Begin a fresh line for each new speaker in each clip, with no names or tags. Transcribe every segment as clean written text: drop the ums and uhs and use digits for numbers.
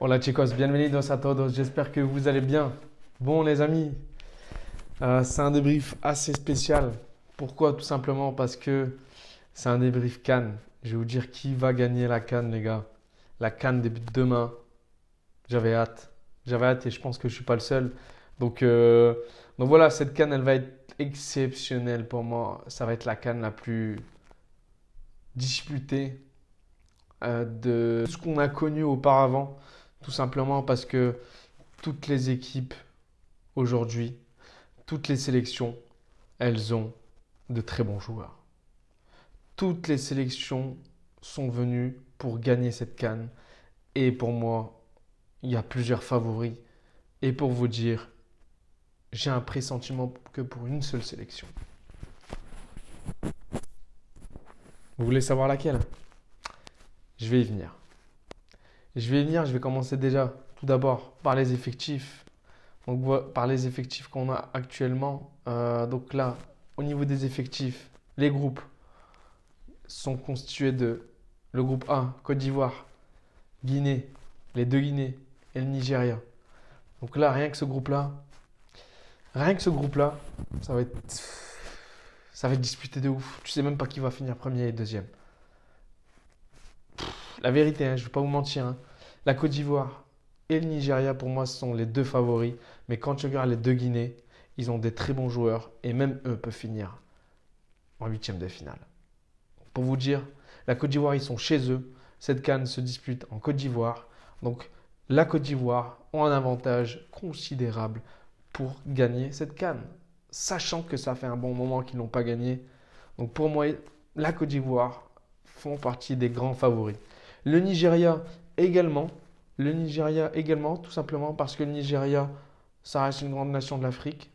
Hola chicos, bienvenidos a todos. J'espère que vous allez bien. Bon les amis, c'est un débrief assez spécial. Pourquoi? Tout simplement parce que c'est un débrief CAN. Je vais vous dire qui va gagner la CAN les gars. La CAN débute demain. J'avais hâte. J'avais hâte et je pense que je suis pas le seul. Donc, euh, donc voilà, cette CAN elle va être exceptionnelle pour moi. Ça va être la CAN la plus disputée de ce qu'on a connu auparavant. Tout simplement parce que toutes les équipes aujourd'hui, toutes les sélections, elles ont de très bons joueurs. Toutes les sélections sont venues pour gagner cette CAN. Et pour moi, il y a plusieurs favoris. Et pour vous dire, j'ai un pressentiment que pour une seule sélection. Vous voulez savoir laquelle? Je vais y venir. Je vais commencer déjà, tout d'abord, par les effectifs. Donc, par les effectifs qu'on a actuellement. Donc là, au niveau des effectifs, les groupes sont constitués de le groupe A, Côte d'Ivoire, Guinée, les deux Guinées et le Nigeria. Donc là, rien que ce groupe-là, ça va être, ça va être disputé de ouf. Tu sais même pas qui va finir premier et deuxième. La vérité, hein, je ne vais pas vous mentir, hein. La Côte d'Ivoire et le Nigeria, pour moi, ce sont les deux favoris. Mais quand tu regardes les deux Guinées, ils ont des très bons joueurs et même eux peuvent finir en huitième de finale. Pour vous dire, la Côte d'Ivoire, ils sont chez eux. Cette CAN se dispute en Côte d'Ivoire. Donc, la Côte d'Ivoire ont un avantage considérable pour gagner cette CAN. Sachant que ça fait un bon moment qu'ils n'ont pas gagné. Donc, pour moi, la Côte d'Ivoire font partie des grands favoris. Le Nigeria également. Le Nigeria également, tout simplement parce que le Nigeria, ça reste une grande nation de l'Afrique.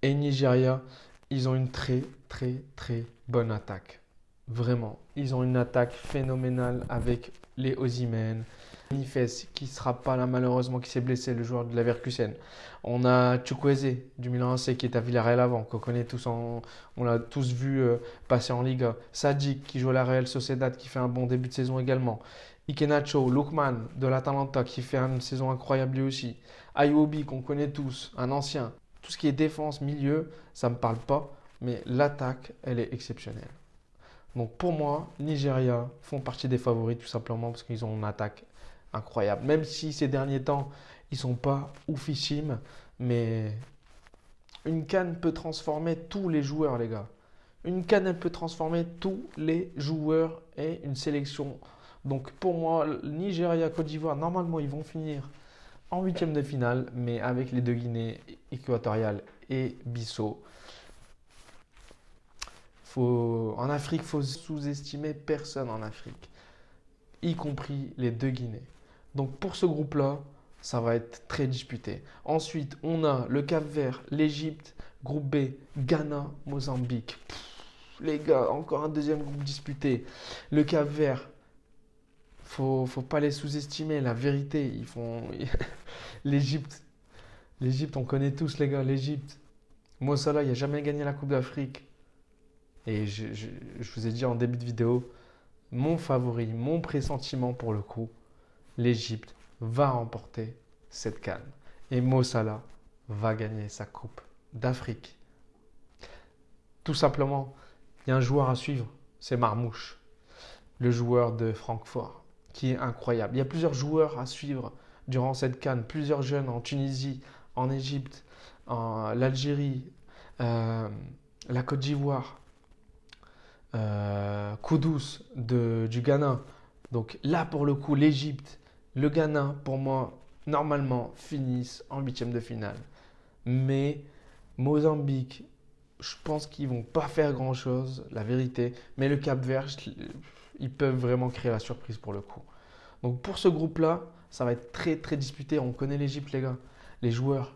Et le Nigeria, ils ont une très, très, très bonne attaque. Vraiment. Ils ont une attaque phénoménale avec les Osimhen. Nifes qui ne sera pas là malheureusement, qui s'est blessé, le joueur de Leverkusen. On a Chukwueze du Milan AC qui est à Villarreal avant, qu'on connaît tous, on l'a tous vu passer en Liga. Sadik qui joue à la Real Sociedad qui fait un bon début de saison également. Ikenacho, Lookman de l'Atalanta qui fait une saison incroyable lui aussi. Ayobi qu'on connaît tous, un ancien. Tout ce qui est défense, milieu, ça ne me parle pas, mais l'attaque, elle est exceptionnelle. Donc pour moi, Nigeria font partie des favoris tout simplement parce qu'ils ont une attaque incroyable. Même si ces derniers temps, ils ne sont pas oufissimes, mais une canne peut transformer tous les joueurs, les gars. Une canne, elle peut transformer tous les joueurs et une sélection. Donc pour moi, Nigeria, Côte d'Ivoire, normalement, ils vont finir en huitième de finale, mais avec les deux Guinées équatoriales et Bissau. En Afrique, il faut sous-estimer personne en Afrique, y compris les deux Guinées. Donc pour ce groupe-là, ça va être très disputé. Ensuite, on a le Cap-Vert, l'Égypte, groupe B, Ghana, Mozambique. Les gars, encore un deuxième groupe disputé. Le Cap-Vert, faut pas les sous-estimer, la vérité, ils font l'Égypte. L'Égypte, on connaît tous les gars, l'Égypte. Mo Salah, il n'a jamais gagné la Coupe d'Afrique. Et je vous ai dit en début de vidéo, mon favori, mon pressentiment pour le coup, l'Égypte va remporter cette CAN. Et Mo Salah va gagner sa Coupe d'Afrique. Tout simplement, il y a un joueur à suivre, c'est Marmouche, le joueur de Francfort, qui est incroyable. Il y a plusieurs joueurs à suivre durant cette CAN, plusieurs jeunes en Tunisie, en Égypte, en l'Algérie, la Côte d'Ivoire, Kudus du Ghana. Donc là, pour le coup, l'Égypte, le Ghana, pour moi, normalement, finissent en huitième de finale. Mais Mozambique, je pense qu'ils vont pas faire grand-chose, la vérité. Mais le Cap-Vert, ils peuvent vraiment créer la surprise pour le coup. Donc pour ce groupe-là, ça va être très très disputé. On connaît l'Égypte, les gars. Les joueurs,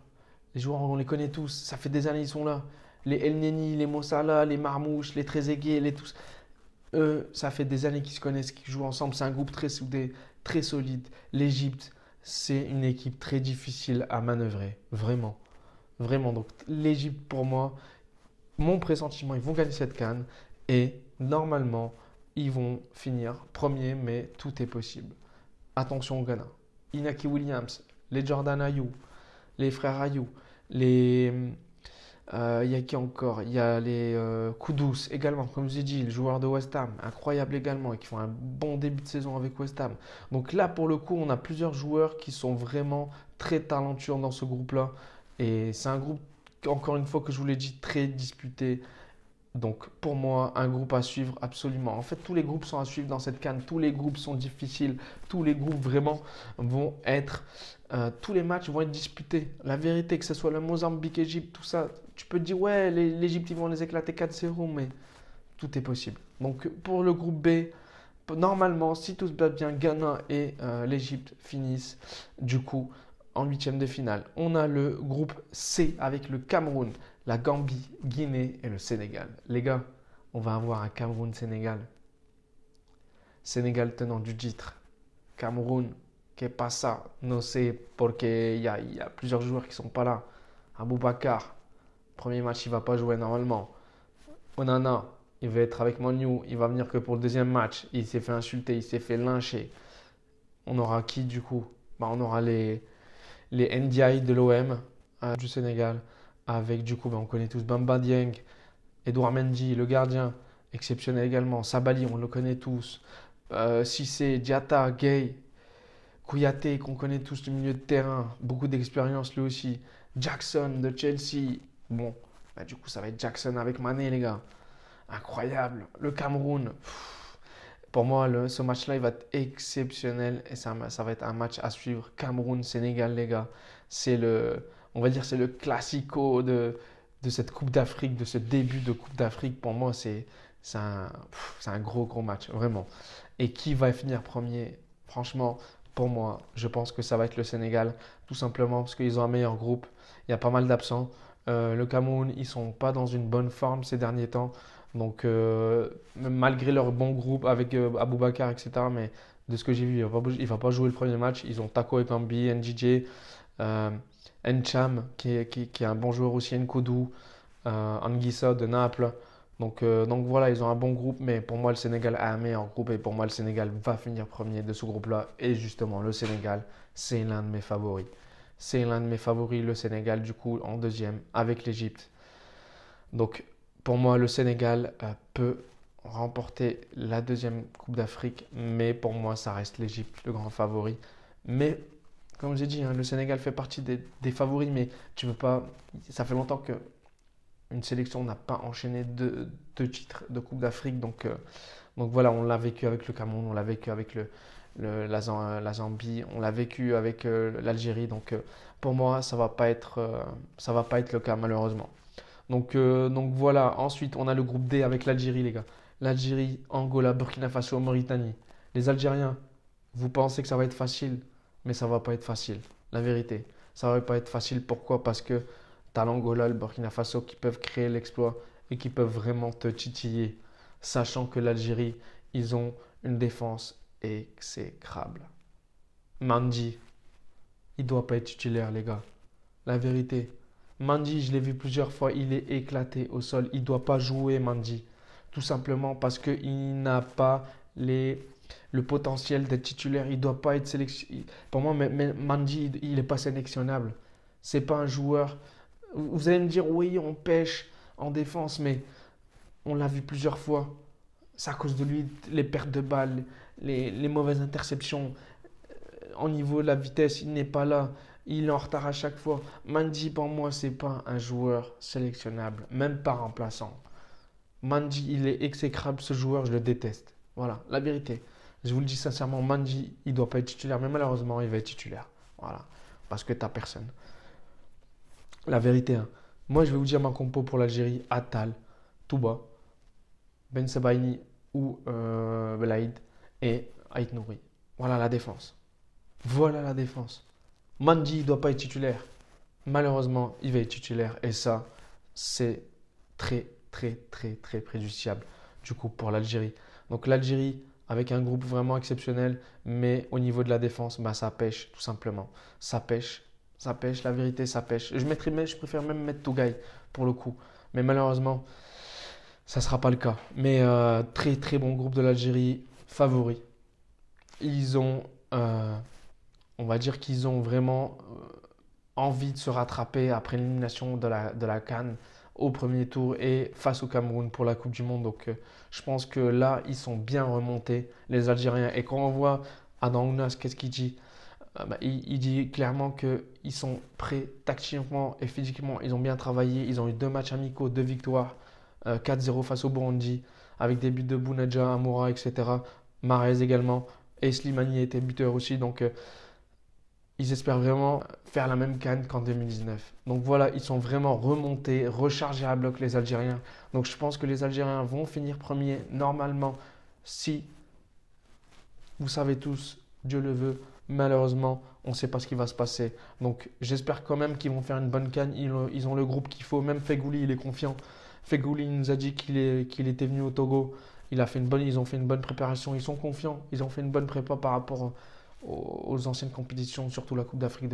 on les connaît tous. Ça fait des années ils sont là. Les El Neni, les Mossala, les Marmouches, les Trezeguet, les tous. Eux, ça fait des années qu'ils se connaissent, qu'ils jouent ensemble. C'est un groupe très soudé, très solide. L'Égypte, c'est une équipe très difficile à manœuvrer. Vraiment. Vraiment. Donc l'Égypte, pour moi, mon pressentiment, ils vont gagner cette CAN. Et normalement, ils vont finir premier, mais tout est possible. attention au Ghana. Inaki Williams, les Jordan Ayew, les frères Ayew, les. Il y a qui encore? Il y a les Kudus également, comme je vous ai dit, le joueur de West Ham, incroyable également, et qui font un bon début de saison avec West Ham. Donc là, pour le coup, on a plusieurs joueurs qui sont vraiment très talentueux dans ce groupe-là. Et c'est un groupe, encore une fois, que je vous l'ai dit, très disputé. Donc pour moi, un groupe à suivre absolument. En fait, tous les groupes sont à suivre dans cette CAN. Tous les groupes sont difficiles. Tous les groupes vraiment vont être... tous les matchs vont être disputés. La vérité, que ce soit le Mozambique, Égypte, tout ça, tu peux te dire, ouais, l'Égypte, ils vont les éclater 4-0, mais tout est possible. Donc pour le groupe B, normalement, si tout se passe bien, Ghana et l'Égypte finissent du coup en huitième de finale. On a le groupe C avec le Cameroun, la Gambie, Guinée et le Sénégal. Les gars, on va avoir un Cameroun-Sénégal. Sénégal tenant du titre. Cameroun, que pasa? No sé, porque il y a plusieurs joueurs qui sont pas là. Aboubakar, premier match, il va pas jouer normalement. Onana, il va être avec Manu, il va venir que pour le deuxième match. Il s'est fait insulter, il s'est fait lyncher. On aura qui du coup? On aura les NDI de l'OM du Sénégal. Avec du coup, on connaît tous Bamba Dieng, Edouard Mendy, le gardien, exceptionnel également. Sabali, on le connaît tous. Cissé, Diatta, Gay, Kouyaté, qu'on connaît tous du milieu de terrain. Beaucoup d'expérience lui aussi. Jackson de Chelsea. Bon, du coup, ça va être Jackson avec Mané, les gars. Incroyable. Le Cameroun. Pour moi, ce match-là, il va être exceptionnel et ça va être un match à suivre. Cameroun-Sénégal, les gars. On va dire, c'est le classico de cette Coupe d'Afrique, de ce début de Coupe d'Afrique. Pour moi, c'est un gros, gros match, vraiment. Et qui va finir premier? Franchement, pour moi, je pense que ça va être le Sénégal, tout simplement parce qu'ils ont un meilleur groupe. Il y a pas mal d'absents. Le Cameroun, ils sont pas dans une bonne forme ces derniers temps. Donc, malgré leur bon groupe avec Aboubakar, etc., mais de ce que j'ai vu, il va pas jouer le premier match. Ils ont Tako Ekambi, NJJ, Ncham, qui est un bon joueur aussi, Nkoudou, Anguissa de Naples. Donc voilà, ils ont un bon groupe, mais pour moi, le Sénégal a un meilleur groupe et pour moi, le Sénégal va finir premier de ce groupe-là. Et justement, le Sénégal, c'est l'un de mes favoris. C'est l'un de mes favoris, le Sénégal, du coup, en deuxième, avec l'Égypte. Donc, pour moi, le Sénégal peut remporter la deuxième Coupe d'Afrique, mais pour moi, ça reste l'Égypte, le grand favori. Mais, comme j'ai dit, le Sénégal fait partie des favoris, mais tu peux pas. Ça fait longtemps qu'une sélection n'a pas enchaîné deux titres de Coupe d'Afrique. Donc voilà, on l'a vécu avec le Cameroun, on l'a vécu avec la Zambie, on l'a vécu avec l'Algérie. Donc pour moi, ça va pas être le cas malheureusement. Donc voilà, ensuite on a le groupe D avec l'Algérie les gars. L'Algérie, Angola, Burkina Faso, Mauritanie. Les Algériens, vous pensez que ça va être facile, mais ça va pas être facile. La vérité, ça va pas être facile. Pourquoi? Parce que tu as l'Angola, le Burkina Faso qui peuvent créer l'exploit et qui peuvent vraiment te titiller. Sachant que l'Algérie, ils ont une défense exécrable. Mandi, il doit pas être titulaire les gars. La vérité. Mandi, je l'ai vu plusieurs fois, il est éclaté au sol. Il ne doit pas jouer, Mandi. Tout simplement parce qu'il n'a pas le potentiel d'être titulaire. Il ne doit pas être sélectionné. Pour moi, mais Mandi, il n'est pas sélectionnable. C'est pas un joueur. Vous allez me dire, oui, on pêche en défense, mais on l'a vu plusieurs fois. C'est à cause de lui, les pertes de balles, les mauvaises interceptions. Au niveau de la vitesse, il n'est pas là. Il est en retard à chaque fois. Mandi, pour moi, c'est pas un joueur sélectionnable, même pas remplaçant. Mandi, il est exécrable, ce joueur, je le déteste. Voilà, la vérité. Je vous le dis sincèrement, Mandi, il doit pas être titulaire, mais malheureusement, il va être titulaire. Voilà, parce que t'as personne. La vérité, moi, je vais vous dire ma compo pour l'Algérie. Attal, Touba, Ben Sebaini ou Belaïd et Ait Nouri. Voilà la défense. Voilà la défense. Mandi ne doit pas être titulaire. Malheureusement, il va être titulaire. Et ça, c'est très, très, très, très préjudiciable du coup pour l'Algérie. Donc l'Algérie, avec un groupe vraiment exceptionnel, mais au niveau de la défense, ça pêche tout simplement. Ça pêche, la vérité, ça pêche. Je préfère même mettre Tougaï pour le coup. Mais malheureusement, ça ne sera pas le cas. Mais très, très bon groupe de l'Algérie, favori. Ils ont euh, on va dire qu'ils ont vraiment envie de se rattraper après l'élimination de la CAN au premier tour et face au Cameroun pour la Coupe du Monde. Donc je pense que là, ils sont bien remontés, les Algériens. Et quand on voit Adam Ounas, qu'est-ce qu'il dit? Il dit clairement qu'ils sont prêts tactiquement et physiquement. Ils ont bien travaillé. Ils ont eu 2 matchs amicaux, 2 victoires, 4-0 face au Burundi, avec des buts de Bounedjah, Amoura, etc. Mahrez également. Et Slimani était buteur aussi. Donc ils espèrent vraiment faire la même CAN qu'en 2019. Donc voilà, ils sont vraiment remontés, rechargés à bloc les Algériens. Donc je pense que les Algériens vont finir premiers normalement si, vous savez tous, Dieu le veut, malheureusement, on ne sait pas ce qui va se passer. Donc j'espère quand même qu'ils vont faire une bonne CAN. Ils ont le groupe qu'il faut. Même Fegouli, il est confiant. Fegouli nous a dit qu'il était venu au Togo. Ils ont fait une bonne préparation. Ils sont confiants. Ils ont fait une bonne prépa par rapport aux anciennes compétitions, surtout la Coupe d'Afrique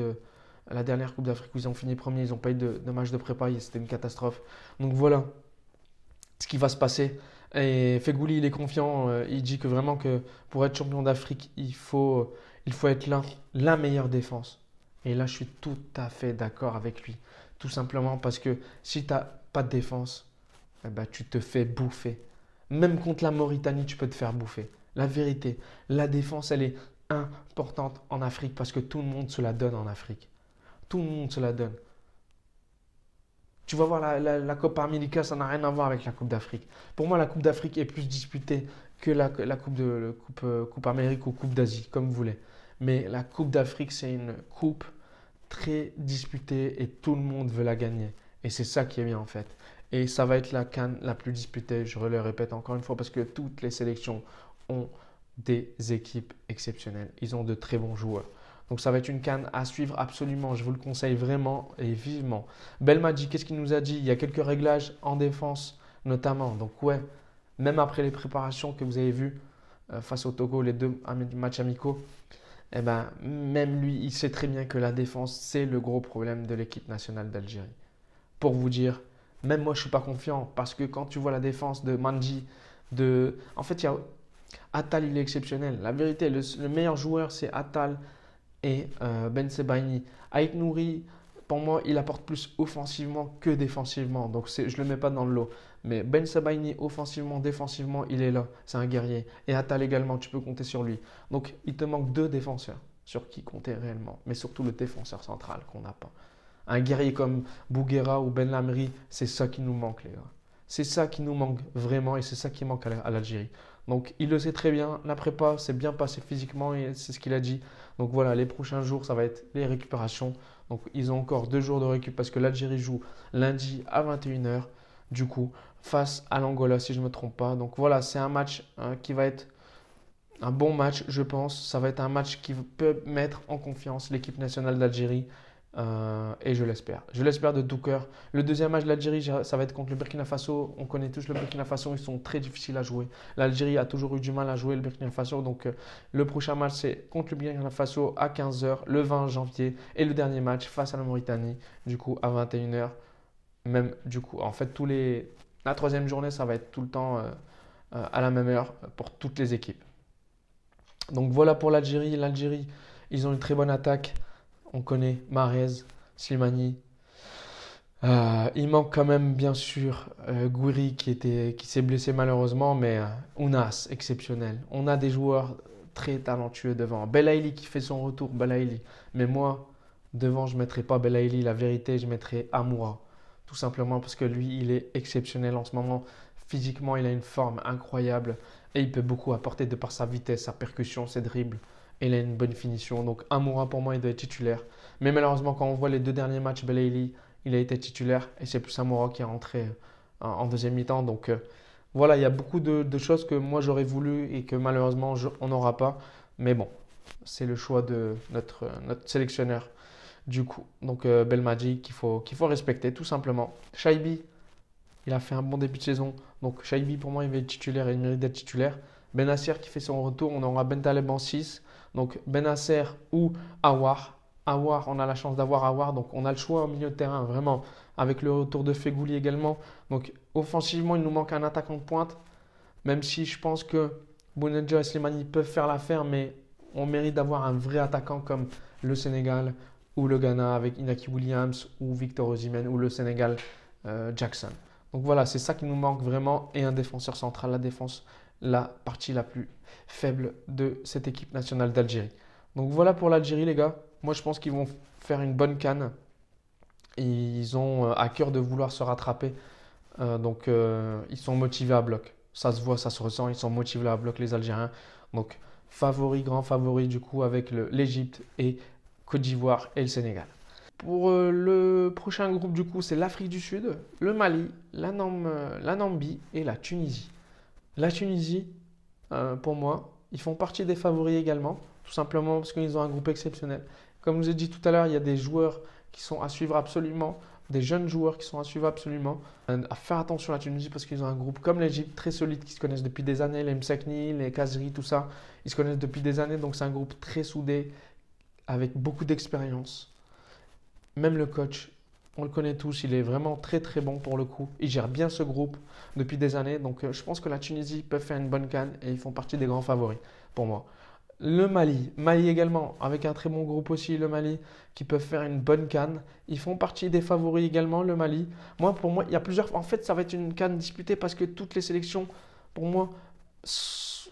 la dernière Coupe d'Afrique où ils ont fini premier, ils n'ont pas eu de match de prépa, c'était une catastrophe. Donc voilà ce qui va se passer. Et Fegouli, il est confiant, il dit que vraiment que pour être champion d'Afrique, il faut être la meilleure défense. Et là, je suis tout à fait d'accord avec lui. Tout simplement parce que si tu n'as pas de défense, eh ben, tu te fais bouffer. Même contre la Mauritanie, tu peux te faire bouffer. La vérité, la défense, elle est importante en Afrique parce que tout le monde se la donne en Afrique. Tout le monde se la donne. Tu vas voir la Copa América, ça n'a rien à voir avec la Coupe d'Afrique. Pour moi, la Coupe d'Afrique est plus disputée que la Coupe Amérique ou Coupe d'Asie, comme vous voulez. Mais la Coupe d'Afrique, c'est une coupe très disputée et tout le monde veut la gagner. Et c'est ça qui est bien en fait. Et ça va être la CAN la plus disputée, je le répète encore une fois, parce que toutes les sélections ont des équipes exceptionnelles. Ils ont de très bons joueurs. Donc ça va être une CAN à suivre absolument. Je vous le conseille vraiment et vivement. Belmadi, qu'est-ce qu'il nous a dit? Il y a quelques réglages en défense notamment. Donc ouais, même après les préparations que vous avez vues face au Togo, les 2 matchs amicaux, eh ben, même lui, il sait très bien que la défense, c'est le gros problème de l'équipe nationale d'Algérie. Pour vous dire, même moi, je ne suis pas confiant parce que quand tu vois la défense de Mandji, en fait, il y a Attal, il est exceptionnel. La vérité, le meilleur joueur, c'est Attal et Ben Sebaini. Aït Nouri, pour moi, il apporte plus offensivement que défensivement. Donc, je ne le mets pas dans le lot. Mais Ben Sebaini, offensivement, défensivement, il est là. C'est un guerrier. Et Attal également, tu peux compter sur lui. Donc, il te manque 2 défenseurs sur qui compter réellement. Mais surtout le défenseur central qu'on n'a pas. Un guerrier comme Bouguera ou Ben Lamri, c'est ça qui nous manque, les gars. C'est ça qui nous manque vraiment et c'est ça qui manque à l'Algérie. Donc, il le sait très bien. La prépa s'est bien passée physiquement et c'est ce qu'il a dit. Donc, voilà, les prochains jours, ça va être les récupérations. Donc, ils ont encore 2 jours de récup parce que l'Algérie joue lundi à 21h, du coup, face à l'Angola, si je ne me trompe pas. Donc, voilà, c'est un match qui va être un bon match, je pense. Ça va être un match qui peut mettre en confiance l'équipe nationale d'Algérie. Et je l'espère. Je l'espère de tout cœur. Le deuxième match de l'Algérie, ça va être contre le Burkina Faso. On connaît tous le Burkina Faso, ils sont très difficiles à jouer. L'Algérie a toujours eu du mal à jouer le Burkina Faso. Donc le prochain match, c'est contre le Burkina Faso à 15h, le 20 janvier. Et le dernier match face à la Mauritanie, du coup à 21h. Même du coup, en fait, la troisième journée, ça va être tout le temps à la même heure pour toutes les équipes. Donc voilà pour l'Algérie. L'Algérie, ils ont une très bonne attaque. On connaît Mahrez, Slimani. Il manque quand même bien sûr Gouiri qui s'est blessé malheureusement, mais Ounas, exceptionnel. On a des joueurs très talentueux devant. Belaïli qui fait son retour, Belaïli. Mais moi, devant, je ne mettrai pas Belaïli. La vérité, je mettrai Amoura. Tout simplement parce que lui, il est exceptionnel en ce moment. Physiquement, il a une forme incroyable et il peut beaucoup apporter de par sa vitesse, sa percussion, ses dribbles. Et il a une bonne finition. Donc Amoura, pour moi, il doit être titulaire. Mais malheureusement, quand on voit les 2 derniers matchs, Belaïli, il a été titulaire. Et c'est plus Amoura qui est rentré en deuxième mi-temps. Donc voilà, il y a beaucoup de choses que moi, j'aurais voulu et que malheureusement, on n'aura pas. Mais bon, c'est le choix de notre sélectionneur du coup. Donc Belmadi qu'il faut respecter tout simplement. Shaibi, il a fait un bon début de saison. Donc Shaibi, pour moi, il va être titulaire et il mérite d'être titulaire. Benasser qui fait son retour, on aura Bentaleb en 6. Donc Benasser ou Awar. Awar, on a la chance d'avoir Awar. Donc on a le choix au milieu de terrain, vraiment. Avec le retour de Fegouli également. Donc offensivement, il nous manque un attaquant de pointe. Même si je pense que Bounedjah et Slimani peuvent faire l'affaire. Mais on mérite d'avoir un vrai attaquant comme le Sénégal ou le Ghana avec Inaki Williams ou Victor Osimhen ou le Sénégal Jackson. Donc voilà, c'est ça qui nous manque vraiment et un défenseur central, la défense, la partie la plus faible de cette équipe nationale d'Algérie. Donc voilà pour l'Algérie les gars. Moi je pense qu'ils vont faire une bonne CAN. Ils ont à cœur de vouloir se rattraper. Donc ils sont motivés à bloc. Ça se voit, ça se ressent. Ils sont motivés à bloc les Algériens. Donc favori, grand favori du coup avec l'Égypte et Côte d'Ivoire et le Sénégal. Pour le prochain groupe du coup c'est l'Afrique du Sud, le Mali, la Namibie et la Tunisie. La Tunisie, pour moi, ils font partie des favoris également, tout simplement parce qu'ils ont un groupe exceptionnel. Comme je vous ai dit tout à l'heure, il y a des joueurs qui sont à suivre absolument, des jeunes joueurs qui sont à suivre absolument. À faire attention à la Tunisie parce qu'ils ont un groupe comme l'Égypte, très solide, qui se connaissent depuis des années, les Msakni, les Kazri, tout ça, ils se connaissent depuis des années, donc c'est un groupe très soudé, avec beaucoup d'expérience. Même le coach, on le connaît tous, il est vraiment très très bon pour le coup. Il gère bien ce groupe depuis des années. Donc je pense que la Tunisie peut faire une bonne CAN et ils font partie des grands favoris pour moi. Le Mali également, avec un très bon groupe aussi, le Mali, qui peuvent faire une bonne CAN. Ils font partie des favoris également, le Mali. Pour moi, il y a plusieurs. En fait, ça va être une CAN disputée parce que toutes les sélections, pour moi,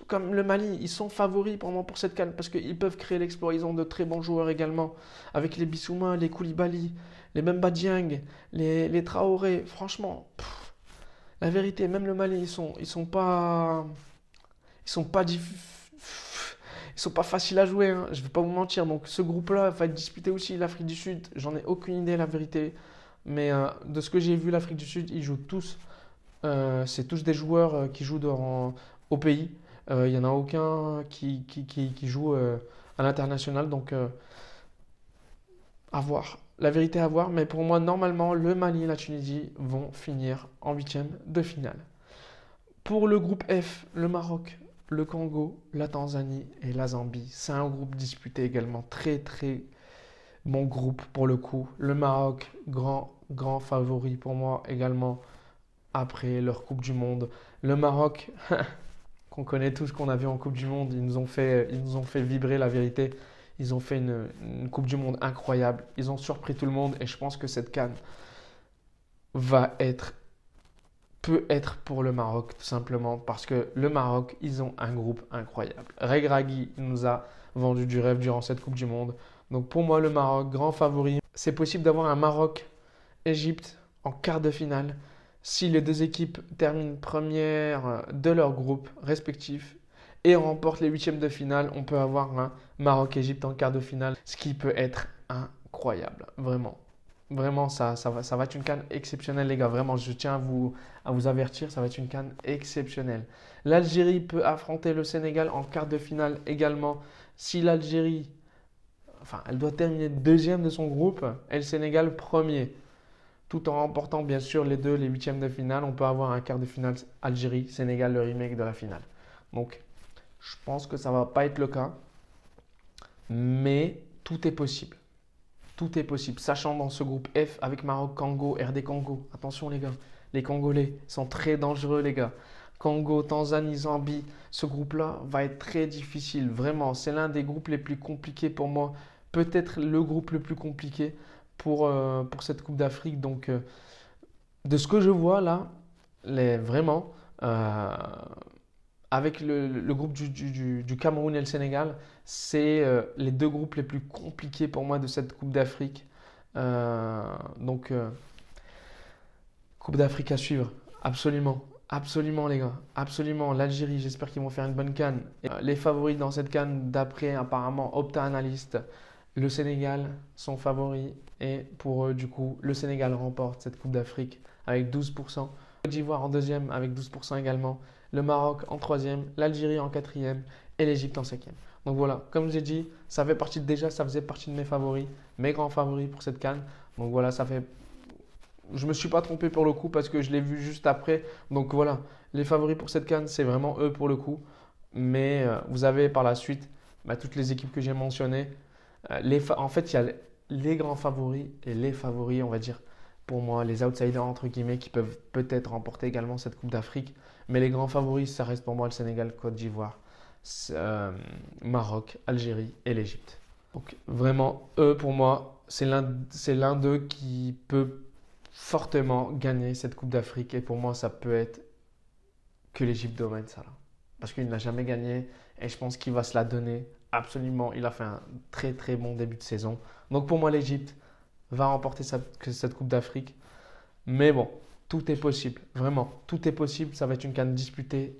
comme le Mali, ils sont favoris pour moi pour cette CAN parce qu'ils peuvent créer l'exploit. Ils ont de très bons joueurs également, avec les Bissouma, les Koulibaly, les Memba Dieng, les Traoré. Franchement, la vérité, même le Mali, ils sont pas faciles à jouer, hein. Je ne vais pas vous mentir. Donc ce groupe-là va être disputé aussi. L'Afrique du Sud, j'en ai aucune idée la vérité. Mais de ce que j'ai vu, l'Afrique du Sud, ils jouent tous. C'est tous des joueurs qui jouent au pays. Il n'y en a aucun qui joue à l'international. Donc à voir. La vérité à voir. Mais pour moi, normalement, le Mali et la Tunisie vont finir en huitième de finale. Pour le groupe F, le Maroc, le Congo, la Tanzanie et la Zambie. C'est un groupe disputé également. Très très bon groupe pour le coup. Le Maroc, grand favori pour moi également après leur Coupe du Monde. Le Maroc, qu'on connaît tous, qu'on a vu en Coupe du Monde, ils nous ont fait vibrer la vérité. Ils ont fait une Coupe du Monde incroyable. Ils ont surpris tout le monde et je pense que cette CAN peut être pour le Maroc tout simplement parce que le Maroc, ils ont un groupe incroyable. Regragui nous a vendu du rêve durant cette Coupe du Monde. Donc pour moi, le Maroc, grand favori. C'est possible d'avoir un Maroc-Égypte en quart de finale si les deux équipes terminent première de leur groupe respectif et remportent les huitièmes de finale. On peut avoir un Maroc-Égypte en quart de finale, ce qui peut être incroyable, vraiment. Vraiment, ça va être une CAN exceptionnelle, les gars. Vraiment, je tiens à vous avertir, ça va être une CAN exceptionnelle. L'Algérie peut affronter le Sénégal en quart de finale également. Si l'Algérie, elle doit terminer deuxième de son groupe et le Sénégal premier. Tout en remportant, bien sûr, les huitièmes de finale. On peut avoir un quart de finale Algérie-Sénégal, le remake de la finale. Donc, je pense que ça ne va pas être le cas. Mais tout est possible. Tout est possible, sachant dans ce groupe F avec Maroc, Congo, RD Congo. Attention les gars, les Congolais sont très dangereux les gars. Congo, Tanzanie, Zambie, ce groupe-là va être très difficile. Vraiment, c'est l'un des groupes les plus compliqués pour moi. Peut-être le groupe le plus compliqué pour cette Coupe d'Afrique. Donc, de ce que je vois là, vraiment, avec le groupe du Cameroun et le Sénégal, c'est les deux groupes les plus compliqués pour moi de cette Coupe d'Afrique. Donc, Coupe d'Afrique à suivre, absolument. Absolument les gars, absolument. L'Algérie, j'espère qu'ils vont faire une bonne CAN. Les favoris dans cette CAN, d'après apparemment Opta Analyst, le Sénégal sont favoris. Et pour eux, du coup, le Sénégal remporte cette Coupe d'Afrique avec 12%. Côte d'Ivoire en deuxième avec 12% également. Le Maroc en troisième, l'Algérie en quatrième et l'Égypte en cinquième. Donc voilà, comme j'ai dit, ça faisait partie de mes favoris, mes grands favoris pour cette CAN. Donc voilà, je ne me suis pas trompé pour le coup parce que je l'ai vu juste après. Donc voilà, les favoris pour cette CAN, c'est vraiment eux pour le coup. Mais vous avez par la suite toutes les équipes que j'ai mentionnées. En fait, il y a les grands favoris et les favoris, on va dire, pour moi, les outsiders entre guillemets qui peuvent peut-être remporter également cette Coupe d'Afrique. Mais les grands favoris, ça reste pour moi le Sénégal, Côte d'Ivoire Maroc, Algérie et l'Égypte. Donc vraiment, eux, pour moi, c'est l'un d'eux qui peut fortement gagner cette Coupe d'Afrique. Et pour moi, ça peut être que l'Égypte domine ça là. Parce qu'il n'a jamais gagné et je pense qu'il va se la donner absolument. Il a fait un très très bon début de saison. Donc pour moi, l'Égypte va remporter cette Coupe d'Afrique. Mais bon, tout est possible. Vraiment, tout est possible. Ça va être une CAN disputée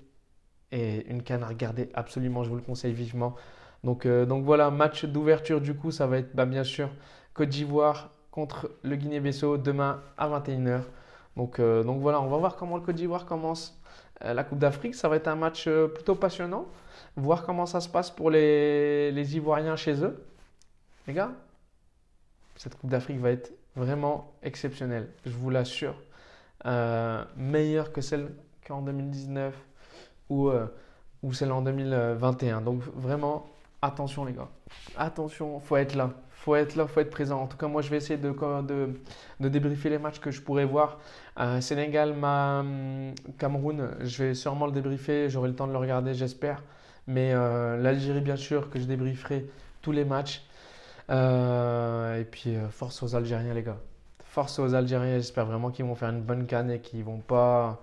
et une CAN à regarder absolument. Je vous le conseille vivement. Donc voilà, match d'ouverture du coup, ça va être bien sûr Côte d'Ivoire contre le Guinée-Bissau demain à 21h. Donc voilà, on va voir comment le Côte d'Ivoire commence la Coupe d'Afrique. Ça va être un match plutôt passionnant. Voir comment ça se passe pour les Ivoiriens chez eux. Les gars, cette Coupe d'Afrique va être vraiment exceptionnelle, je vous l'assure. Meilleure que celle qu'en 2019 ou celle en 2021. Donc vraiment, attention les gars. Attention, faut être là. Faut être là, faut être présent. En tout cas, moi, je vais essayer de débriefer les matchs que je pourrais voir. Sénégal, Cameroun, je vais sûrement le débriefer. J'aurai le temps de le regarder, j'espère. Mais l'Algérie, bien sûr, que je débrieferai tous les matchs. Et puis, force aux Algériens, les gars. Force aux Algériens. J'espère vraiment qu'ils vont faire une bonne CAN et qu'ils vont pas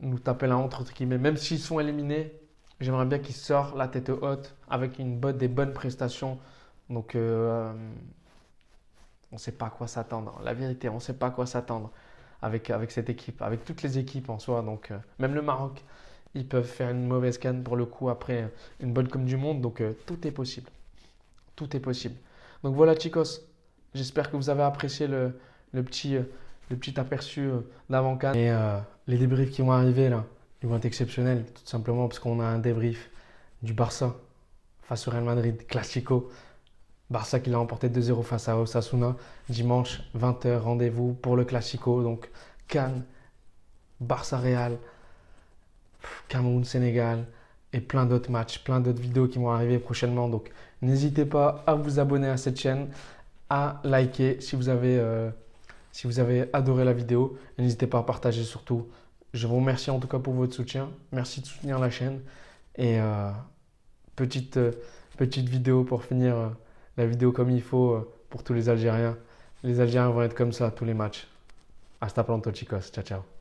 nous taper la honte, entre guillemets. Même s'ils sont éliminés, j'aimerais bien qu'ils sortent la tête haute avec des bonnes prestations. Donc, on ne sait pas à quoi s'attendre. La vérité, on ne sait pas à quoi s'attendre avec cette équipe, avec toutes les équipes en soi. Donc, même le Maroc, ils peuvent faire une mauvaise CAN pour le coup après une bonne Coupe du Monde. Donc, tout est possible. Tout est possible. Donc voilà, chicos. J'espère que vous avez apprécié le petit aperçu d'avant-CAN. Et les débriefs qui vont arriver là, ils vont être exceptionnels, tout simplement parce qu'on a un débrief du Barça face au Real Madrid, Classico. Barça qui l'a emporté 2-0 face à Osasuna. Dimanche, 20h, rendez-vous pour le Classico. Donc, CAN, Barça-Real, Cameroun-Sénégal et plein d'autres matchs, plein d'autres vidéos qui vont arriver prochainement. Donc, n'hésitez pas à vous abonner à cette chaîne, à liker si vous avez adoré la vidéo. N'hésitez pas à partager surtout. Je vous remercie en tout cas pour votre soutien. Merci de soutenir la chaîne. Et petite vidéo pour finir la vidéo comme il faut pour tous les Algériens. Les Algériens vont être comme ça tous les matchs. Hasta pronto chicos. Ciao ciao.